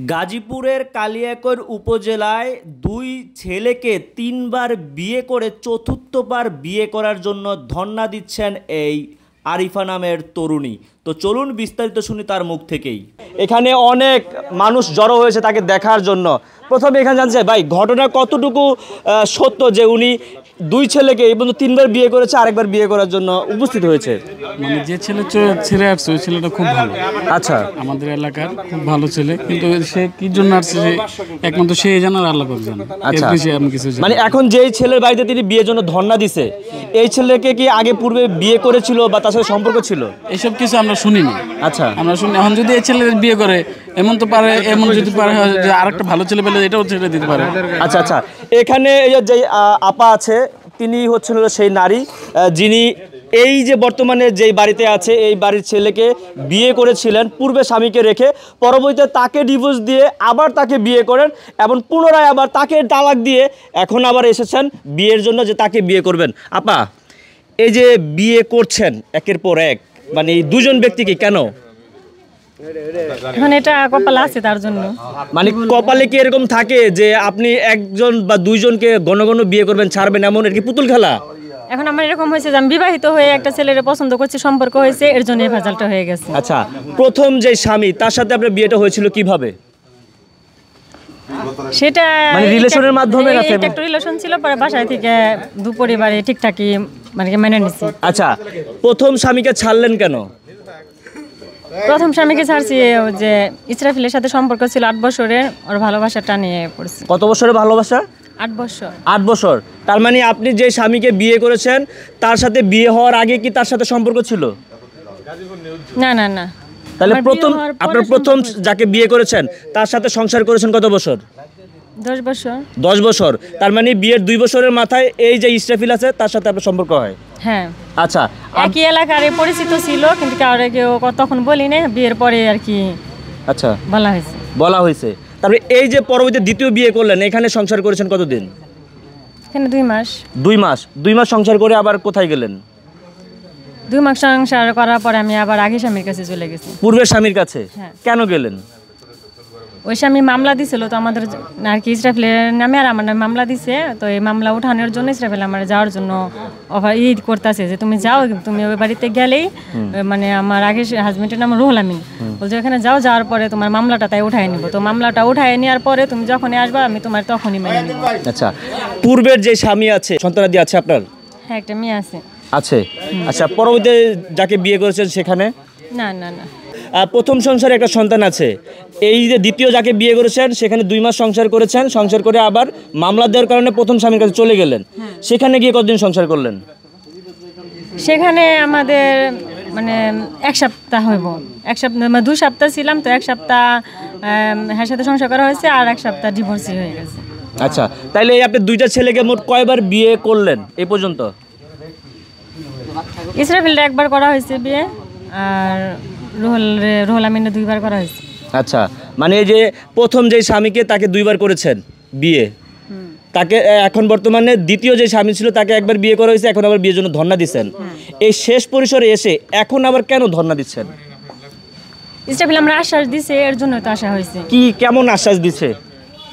গাজীপুরের কালিয়াকৈর উপজেলায় দুই ছেলেকে তিনবার বিয়ে করে চতুর্থবার বিয়ে করার জন্য ধর্ণা দিচ্ছেন এই আরিফা নামের তরুণী। তো চলুন বিস্তারিত শুনি তার মুখ থেকেই। এখানে অনেক মানুষ জড়ো হয়েছে তাকে দেখার জন্য। প্রথমে এখানে জানতে চাই ভাই, ঘটনা কতটুকু সত্য যে উনি দুই ছেলেকে এবং তিনবার বিয়ে করেছে, আরেকবার বিয়ে করার জন্য উপস্থিত হয়েছে? মানে যে ছেলে আসছে ওই ছেলেটা খুব ভালো। আচ্ছা, আমাদের এলাকার খুব ভালো ছেলে, কিন্তু সে কি জন্য আসছে একমাত্র সে জানে আর আল্লাহ পাক জানে। আচ্ছা, আমি কিছু মানে এখন যেই ছেলের বাড়িতে তিনি বিয়ের জন্য ধর্ণা দিছে, এই ছেলেকে কি আগে পূর্বে বিয়ে করেছিল বা তার সাথে সম্পর্ক ছিল? এসব কিছু আমরা শুনিনি। আচ্ছা, আমরা শুনি এখন যদি এই ছেলে বিয়ে করে এমন তো পারে, এমন যদি পারে যে আরেকটা ভালো ছেলে পেলে এটাও ছেলে দিতে পারে। আচ্ছা আচ্ছা, এখানে যে আপা আছে তিনি হচ্ছেন সেই নারী যিনি এই যে বর্তমানে যেই বাড়িতে আছে এই বাড়ির ছেলেকে বিয়ে করেছিলেন পূর্বে স্বামীকে রেখে, পরবর্তীতে তাকে ডিভোর্স দিয়ে আবার তাকে বিয়ে করেন এবং পুনরায় আবার তাকে তালাক দিয়ে এখন আবার এসেছেন বিয়ের জন্য যে তাকে বিয়ে করবেন। আপা, এই যে বিয়ে করছেন একের পর এক, মানে এই দুজন ব্যক্তিকে কেন? এখন এটা কপালে আছে তার জন্য। মানে কপালে কি এরকম থাকে যে আপনি একজন বা দুইজনকে ঘন ঘন বিয়ে করবেন, ছাড়বেন, এমন আর কি পুতুল খেলা? এখন আমার এরকম হয়েছে যে আমি বিবাহিত হয়ে একটা ছেলের পছন্দ করছি, সম্পর্ক হয়েছে, এর জন্য এই ভেজালটা হয়ে গেছে। আচ্ছা, প্রথম যে স্বামী তার সাথে আপনার বিয়েটা হয়েছিল কিভাবে? সেটা মানে রিলেশনের মাধ্যমে না? একটা রিলেশন ছিল, পরে বাসায় থেকে দু পরিবারে ঠিকঠাকই মানে মেনে নিছি। আচ্ছা, প্রথম স্বামীকে ছাড়লেন কেন? প্রথম স্বামীকে ছাড়ছি যে ইসরাফিলের সাথে সম্পর্ক ছিল 8 বছরের, ওর ভালোবাসাটা নিয়ে পড়ছি। কত বছরের ভালোবাসা? 8 বছর। 8 বছর। তার মানে আপনি যে স্বামীকে বিয়ে করেছেন তার সাথে বিয়ে হওয়ার আগে কি তার সাথে সম্পর্ক ছিল? না না না। তাহলে আপনার প্রথম যাকে বিয়ে করেছেন তার সাথে সংসার করেছেন কত বছর? 10 বছর। 10 বছর। তার মানে বিয়ের 2 বছরের মাথায় এই যে ইসরাফিল আছে তার সাথে আপনার সম্পর্ক হয়? হ্যাঁ। আচ্ছা, একই এলাকার পরিচিত ছিল, কিন্তু কাউরে কেউ তখন বলি না, বিয়ের পরে আর কি। আচ্ছা, বলা হয়েছে। তারপরে এই যে পরবর্তীতে দ্বিতীয় বিয়ে করলেন, এখানে সংসার করেছেন কতদিন? এখানে 2 মাস। 2 মাস। 2 মাস সংসার করে আবার কোথায় গেলেন? 2 মাস সংসার করার পরে আমি আবার আগে স্বামীর কাছে চলে গেছি। পূর্বের স্বামীর কাছে? হ্যাঁ। কেন গেলেন? ওই স্বামী মামলা দিছিল তো আমাদের আর কি, ইসরাফিলের নামে আর আমার নামে মামলা দিছে। তো এই মামলা উঠানোর জন্য ইসরাফিল আমার যাওয়ার জন্য অফার করতেছে যে তুমি যাও, তুমি ওই বাড়িতে গেলেই মানে আমার আগে হাজবেন্ডের নাম রুহুল আমিন, বলছে ওখানে যাওয়ার পরে তোমার মামলাটা তাই উঠাই নিব। তো মামলাটা উঠাই নেওয়ার পরে তুমি যখনই আসবা আমি তোমার তখনই মেনে নিব। আচ্ছা, পূর্বের যে স্বামী আছে সন্তানাদি আছে আপনার? হ্যাঁ, একটা মেয়ে আছে। আছে। আচ্ছা, পরবর্তীতে যাকে বিয়ে করেছেন সেখানে? না না না। প্রথম সংসারে একটা সন্তান আছে। এই যে দ্বিতীয় যাকে বিয়ে করেছেন সেখানে 2 মাস সংসার করেছেন, সংসার করে আবার মামলা দেওয়ার কারণে প্রথম স্বামীর কাছে চলে গেলেন। সেখানে গিয়ে কতদিন সংসার করলেন? সেখানে আমাদের মানে 1 সপ্তাহ হইব। 1 সপ্তাহ 2 সপ্তাহ ছিলাম, তো 1 সপ্তাহ হ্যাঁ সাথে সংসার করা হয়েছে, আর 1 সপ্তাহ ডিভোর্সই হয়ে গেছে। আচ্ছা, তাহলে এই আপনি 2টা ছেলেকে মোট কয়বার বিয়ে করলেন এই পর্যন্ত? ইসরাফিলটা 1বার করা হয়েছে বিয়ে, আর রুহুল আমিনে 2বার করা হয়েছে। আচ্ছা, মানে এই যে প্রথম যে স্বামীকে তাকে 2বার করেছেন বিয়ে, তাকে এখন বর্তমানে দ্বিতীয় যে স্বামী ছিল তাকে 1বার বিয়ে করা হয়েছে, এখন আবার বিয়ের জন্য ধর্ণা দিচ্ছেন। এই শেষ পরিসরে এসে এখন আবার কেন ধর্ণা দিচ্ছেন? ইসরাফিল আমরা আশ্বাস দিছে, এর জন্য তো আসা হয়েছে। কি কেমন আশ্বাস দিছে?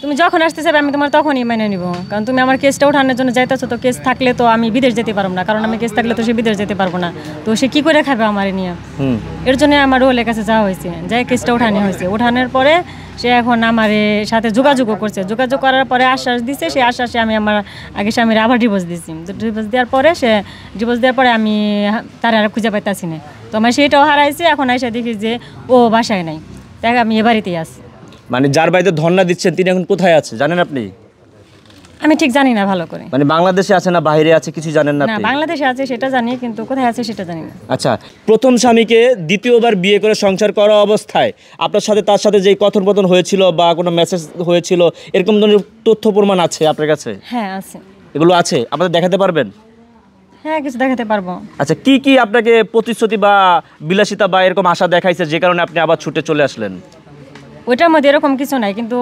তুমি যখন আসতে চাবে আমি তোমার তখনই মেনে নিব, কারণ তুমি আমার কেসটা উঠানোর জন্য যাইতেছো। তো কেস থাকলে তো আমি বিদেশ যেতে পারবো না, কারণ আমি কেস থাকলে তো সে বিদেশ যেতে পারবো না। তো সে কি করে খাবে আমার নিয়ে? এর জন্য আমার রোলের কাছে যাওয়া হয়েছে, যাই কেসটা উঠানো হয়েছে। উঠানোর পরে সে এখন আমার সাথে যোগাযোগও করছে। যোগাযোগ করার পরে আশ্বাস দিছে, সেই আশ্বাসে আমি আমার আগে স্বামীর আবার ডিভোর্স দিচ্ছি। ডিভোর্স দেওয়ার পরে আমি তার আর খুঁজে পাইতেছি না। তো আমার সেইটাও হারাইছে। এখন এসে দেখি যে ও বাসায় নাই, তাই আমি এ বাড়িতেই আছি। মানে যার বাড়িতে ধর্ণা দিচ্ছেন তিনি এখন কোথায় আছে জানেন আপনি? আমি ঠিক জানি না ভালো করে। মানে বাংলাদেশে আছে না বাইরে আছে কিছু জানেন না? না, বাংলাদেশে আছে সেটা জানি, কিন্তু কোথায় আছে সেটা জানি না। আচ্ছা, প্রথম স্বামীকে দ্বিতীয়বার বিয়ে করে সংসার করা অবস্থায় আপনার সাথে তার সাথে যে কথোপকথন হয়েছিল বা কোনো মেসেজ হয়েছিল এরকম ধরনের তথ্য প্রমাণ আছে আপনার কাছে? হ্যাঁ আছে। এগুলো আছে, আপনাদের দেখাতে পারবেন? হ্যাঁ, কিছু দেখাতে পারবো। আচ্ছা, কি কি আপনাকে প্রতিশ্রুতি বা বিলাসিতা বা এরকম আশা দেখাইছে যে কারণে আপনি আবার ছুটে চলে আসলেন? ওইটার মধ্যে এরকম কিছু নাই, কিন্তু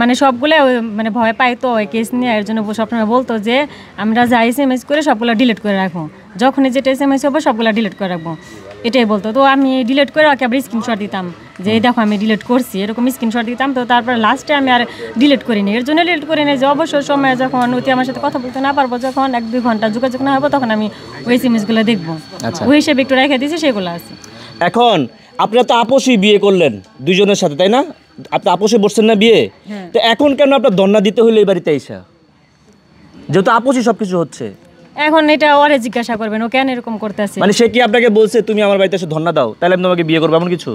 মানে সবগুলো মানে ভয় পাই তো ওই কেস নিয়ে, এর জন্য সবসময় বলতো যে আমরা যা SMS করে সবগুলো ডিলিট করে রাখবো, যখনই যেটা SMS হবে সবগুলো ডিলিট করে রাখবো, এটাই বলতো। তো আমি ডিলিট করে ওকে আবার স্ক্রিনশট দিতাম যে এই দেখো আমি ডিলিট করছি, এরকম স্ক্রিনশট দিতাম। তো তারপর লাস্টে আমি আর ডিলিট করিনি। এর জন্য ডিলিট করিনি যে অবসর সময়ে যখন অতি আমার সাথে কথা বলতে না পারবো, যখন 1-2 ঘন্টা যোগাযোগ না হবো, তখন আমি ওই এসএমএসগুলো দেখবো। ওই হিসেবে একটু রেখে দিয়েছি, সেগুলো আছে। এখন আপনারা তো আপোষই বিয়ে করলেন দুইজনের সাথে, তাই না? আপনি আপোষে বসছেন না বিয়ে, তো এখন কেন আপনার ধর্ণা দিতে হইলো এই বাড়িতে এসে, যেহেতু আপোষই সবকিছু হচ্ছে? এখন এটা ওরে জিজ্ঞাসা করবেন ও কেন এরকম করতেছে। মানে সে কি আপনাকে বলছে তুমি আমার বাড়িতে এসে ধর্ণা দাও তাহলে আমি তোমাকে বিয়ে করবো, এমন কিছু?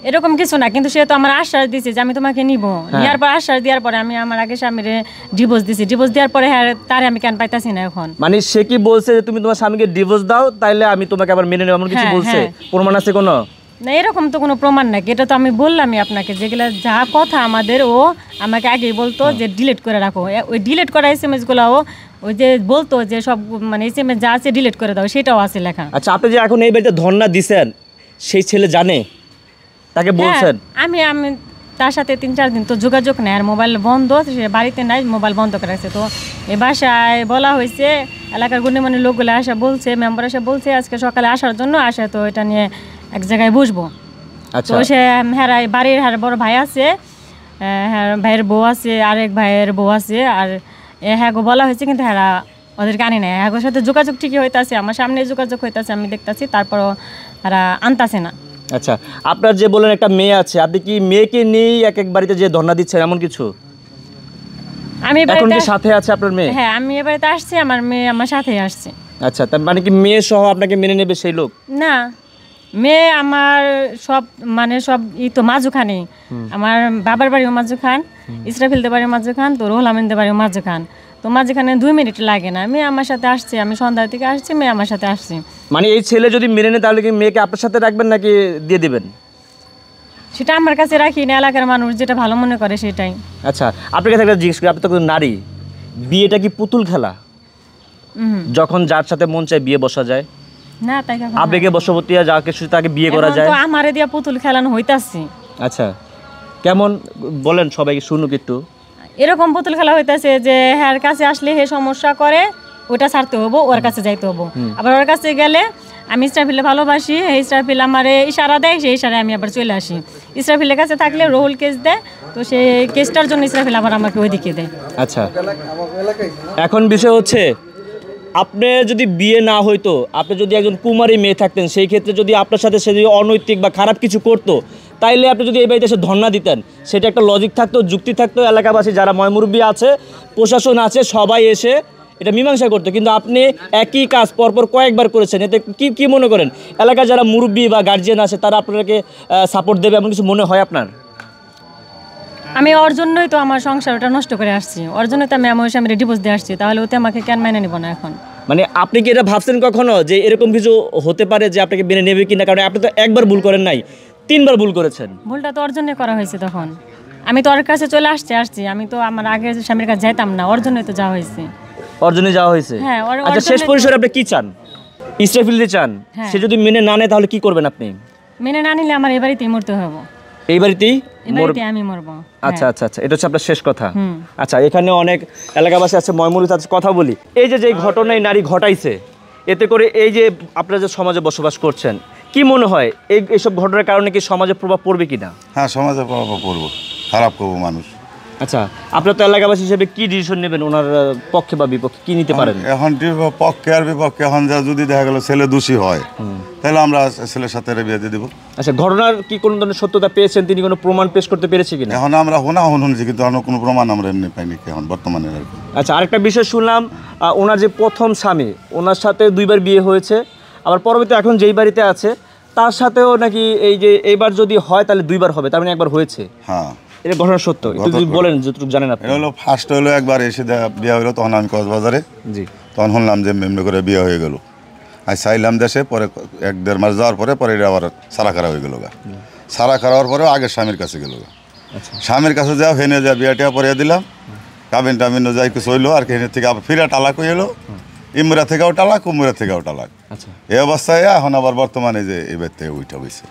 এরকম কিছু না, কিন্তু সে তো আমার আশ্বাস দিয়েছে যে আমি তোমাকে নিব। নেওয়ার পর আশ্বাস দেওয়ার পরে আমি আমার আগে স্বামীরে ডিভোর্স দিছি। ডিভোর্স দেওয়ার পরে হ্যাঁ তারে আমি কেন পাইতাছি না এখন। মানে সে কি বলছে যে তুমি তোমার স্বামীকে ডিভোর্স দাও তাইলে আমি তোমাকে আবার মেনে নেব, এমন কিছু বলছে? প্রমাণ আছে কোনো? না, এরকম তো কোনো প্রমাণ নাই। এটা তো আমি বললামই আপনাকে, যেগুলা যা কথা আমাদের ও আমাকে আগেই বলতো যে ডিলিট করে রাখো। ওই ডিলিট করা এসএমএস গুলাও ওই যে বলতো যে সব মানে এসএমএস যা আছে ডিলিট করে দাও, সেটাও আছে লেখা। আচ্ছা, আপনি যে এখন এই বাড়িতে ধর্ণা দিছেন সেই ছেলে জানে? তাকে বলছেন? আমি তার সাথে 3-4 দিন তো যোগাযোগ নেই, আর মোবাইল বন্ধ, সে বাড়িতে নাই, মোবাইল বন্ধ করে রাখছে। তো এই বাসায় বলা হয়েছে, এলাকার গণ্যমান্য লোকগুলো আসা বলছে, মেম্বার এসে বলছে আজকে সকালে আসার জন্য, আসে তো এটা নিয়ে এক জায়গায় বসবো। তো সে হেরাই বাড়ির বড় ভাই আছে, ভাইয়ের বউ আছে, আরেক ভাইয়ের বউ আছে, আর হ্যাঁ গো বলা হয়েছে, কিন্তু হ্যাঁ ওদেরকে আনি নাই। হ্যাঁ সাথে যোগাযোগ ঠিকই হইতাছে, আমার সামনে যোগাযোগ হইতাছে, আমি দেখতাছি, তারপরও এরা আনতাছে না। আচ্ছা, আপনার যে বলেন একটা মেয়ে আছে, আপনি কি মেয়েকে নিয়ে এক এক বাড়িতে যে ধর্ণা দিচ্ছেন এমন কিছু? আমি এখন কি সাথে আছে আপনার মেয়ে? হ্যাঁ, আমি এ বাড়িতে আসছি, আমার মেয়ে আমার সাথেই আসছে। আচ্ছা, তার মানে কি মেয়ে সহ আপনাকে মেনে নেবে সেই লোক? না, মেয়ে আমার সব মানে সব তো মাজুখানি। আমার বাবার বাড়িও মাজুখান, ইসরাফিলদের বাড়িও মাজুখান, তো রুহুল আমিনদের বাড়িও মাজুখান। তো মাঝখানে 2 মিনিট লাগে না, মেয়ে আমার সাথে আসছে, আমি সন্ধ্যার থেকে আসছি, মেয়ে আমার সাথে আসছি। মানে এই ছেলে যদি মেনে নেয় তাহলে কি মেয়েকে আপনার সাথে রাখবেন নাকি দিয়ে দিবেন? সেটা আমার কাছে রাখি না, এলাকার মানুষ যেটা ভালো মনে করে সেটাই। আচ্ছা, আপনার কাছে একটা জিজ্ঞেস করি, আপনি তো নারী, বিয়েটা কি পুতুল খেলা যখন যার সাথে মন চায় বিয়ে বসা যায়? না, তাই আবেগে বশবর্তী যাকে খুশি তাকে বিয়ে করা যায়? তো আমারে দিয়া পুতুল খেলানো হইতাছে। আচ্ছা, কেমন বলেন সবাইকে শুনুক একটু। এরকম পুতুল খেলা হইতাছে যে হ্যার কাছে আসলে হে সমস্যা করে, ওটা ছাড়তে হবো, ওর কাছে যাইতে হবো। আবার ওর কাছে গেলে আমি ইসরাফিলে ভালোবাসি, ইসরাফিল আমার ইশারা দেয়, সেই ইশারায় আমি আবার চলে আসি। ইসরাফিলের কাছে থাকলে রুহুল কেস দেয়, তো সেই কেসটার জন্য ইসরাফিল আবার আমাকে ওইদিকে দেয়। আচ্ছা, এখন বিষয় হচ্ছে আপনি যদি বিয়ে না হইতো, আপনি যদি একজন কুমারী মেয়ে থাকতেন, সেই ক্ষেত্রে যদি আপনার সাথে সে যদি অনৈতিক বা খারাপ কিছু করতো, তাইলে আপনি যদি এই বাড়িতে এসে ধর্ণা দিতেন, সেটা একটা লজিক থাকতো, যুক্তি থাকতো, এলাকাবাসী যারা ময়মুরব্বী আছে, প্রশাসন আছে, সবাই এসে এটা মীমাংসা করতো। কিন্তু আপনি একই কাজ পরপর কয়েকবার করেছেন, এতে কি মনে করেন এলাকার যারা মুরব্বী বা গার্জিয়ান আছে তারা আপনাকে সাপোর্ট দেবে এমন কিছু মনে হয় আপনার? আমি ওর জন্যই তো আমার সংসারটা নষ্ট করে আসছি, ওর জন্যই তো আমি আমার স্বামীর ডিভোর্স দিয়ে আসছি, তাহলে ওতে আমাকে কেন মেনে নিব না এখন? মানে আপনি কি এটা ভাবছেন কখনো যে এরকম কিছু হতে পারে যে আপনাকে মেনে নেবে কিনা? কারণ আপনি তো একবার ভুল করেন নাই, 3বার ভুল করেছেন। ভুলটা তো ওর জন্যই করা হয়েছে, তখন আমি তো ওর কাছে চলে আসছি, আমি তো আমার আগের স্বামীর কাছে যাইতাম না, ওর জন্যই তো যাওয়া হয়েছে। ওর জন্যই যাওয়া হয়েছে? হ্যাঁ। আচ্ছা, শেষ পরিসরে আপনি কি চান? ইসরাফিলকে চান? সে যদি মেনে না নেয় তাহলে কি করবেন আপনি? মেনে না নিলে আমার এই বাড়িতেই মরতে হবে। এই বাড়িতেই আমি মরবো। আচ্ছা আচ্ছা আচ্ছা, এটা হচ্ছে আপনার শেষ কথা। আচ্ছা, এখানে অনেক এলাকাবাসী আছে, ময়মুরব্বী আছে, কথা বলি। এই যে ঘটনায় নারী ঘটাইছে, এতে করে এই যে আপনারা যে সমাজে বসবাস করছেন, কি মনে হয় এইসব ঘটনার কারণে কি সমাজে প্রভাব পড়বে কিনা? হ্যাঁ, সমাজে প্রভাব পড়বো, খারাপ করবো মানুষ। আচ্ছা, আপনার তো এলাকাবাসী হিসেবে কি ডিসিশন নেবেন, ওনার পক্ষে বা বিপক্ষে কি নিতে পারেন? এখন পক্ষে আর বিপক্ষে, এখন যদি দেখা গেল ছেলে দোষী হয় তাহলে আমরা ছেলের সাথে বিয়ে দিয়ে দিব। আচ্ছা, ঘটনার কি কোনো ধরনের সত্যতা পেয়েছেন? তিনি কোনো প্রমাণ পেশ করতে পেরেছে কিনা? এখন আমরা শুনছি, কিন্তু কোনো প্রমাণ আমরা এমনি পাইনি এখন বর্তমানে। আচ্ছা, আরেকটা বিষয় শুনলাম, ওনার যে প্রথম স্বামী, ওনার সাথে 2বার বিয়ে হয়েছে, আবার পরবর্তী এখন যেই বাড়িতে আছে তার সাথেও নাকি এই যে এইবার যদি হয় তাহলে 2বার হবে, তার মানে একবার হয়েছে। হ্যাঁ, এটা ঘটনা সত্য, একটু যদি বলেন যতটুকু জানেন আপনি। এটা হলো ফার্স্ট হলো একবার এসে বিয়ে হলো, তখন আমি কক্সবাজারে। জি। তখন শুনলাম যে এমনি করে বিয়ে হয়ে গেল, আর চাইলাম দেশে, পরে 1-1.5 মাস যাওয়ার পরে এটা আবার সারা খারা হয়ে গেল। সারা খারার পরেও আগের স্বামীর কাছে গেল। স্বামীর কাছে যাও, হেনে যা বিয়েটা পরে দিলাম, কাবিন টাবিনও যাই কিছু হইলো, আর হেনের থেকে আবার ফিরা টালাক হয়ে এলো, ইমরা থেকেও টালাক, কুমুরা থেকেও টালাক। আচ্ছা, এই অবস্থায় এখন আবার বর্তমানে যে এবার থেকে উইটা হয়েছে।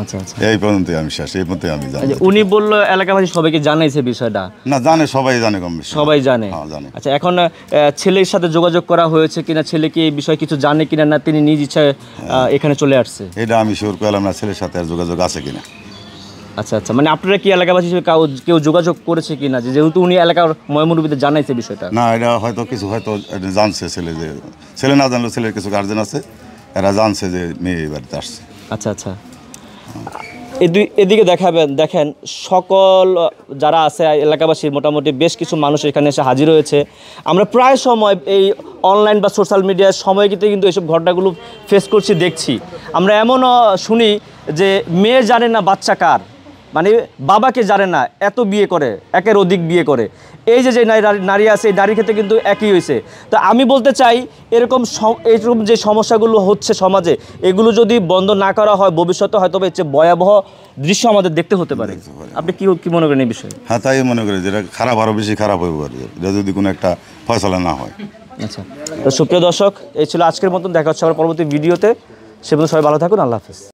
আচ্ছা আচ্ছা, এই পর্যন্তই আমি শেষ, এই পর্যন্তই আমি জানি। উনি বললো এলাকাবাসী সবাইকে জানাইছে বিষয়টা? না, জানে, সবাই জানে, কম বেশি সবাই জানে। হ্যাঁ, জানে। আচ্ছা, এখন ছেলের সাথে যোগাযোগ করা হয়েছে কিনা, ছেলে কি এই বিষয়ে কিছু জানে কিনা, না তিনি নিজ ইচ্ছায় এখানে চলে আসছে? এটা আমি শিওর করলাম না, ছেলের সাথে আর যোগাযোগ আছে কিনা। আচ্ছা আচ্ছা, মানে আপনারা কি এলাকাবাসী হিসেবে কেউ যোগাযোগ করেছে কি না, যেহেতু উনি এলাকার ময়মুরবিদের জানাইছে বিষয়টা? না, এটা হয়তো কিছু হয়তো এটা জানছে ছেলে, যে ছেলে না জানলেও ছেলের কিছু গার্জেন আছে, এরা জানছে যে মেয়ে এই বাড়িতে আসছে। আচ্ছা আচ্ছা, এদিকে দেখেন সকল যারা আছে এলাকাবাসী, মোটামুটি বেশ কিছু মানুষ এখানে এসে হাজির হয়েছে। আমরা প্রায় সময় এই অনলাইন বা সোশ্যাল মিডিয়ার সময় কিন্তু এইসব ঘটনাগুলো ফেস করছি, দেখছি। আমরা এমনও শুনি যে মেয়ে জানে না বাচ্চা কার, মানে বাবাকে জানে না, এত বিয়ে করে, একের অধিক বিয়ে করে। এই যে নারী আছে, এই নারীর ক্ষেত্রে কিন্তু একই হয়েছে। তো আমি বলতে চাই এরকম যে সমস্যাগুলো হচ্ছে সমাজে, এগুলো যদি বন্ধ না করা হয় ভবিষ্যতে হয়তো এর চেয়ে ভয়াবহ দৃশ্য আমাদের দেখতে হতে পারে। আপনি কি মনে করেন এই বিষয়ে? হ্যাঁ, তাই মনে করি, যেটা খারাপ আরও বেশি খারাপ হয়ে পারে এটা যদি কোনো একটা ফয়সালা না হয়। আচ্ছা, তো সুপ্রিয় দর্শক, এই ছিল আজকের মতন। দেখা হচ্ছে আমার পরবর্তী ভিডিওতে। সে পর্যন্ত সবাই ভালো থাকুন। আল্লাহ হাফেজ।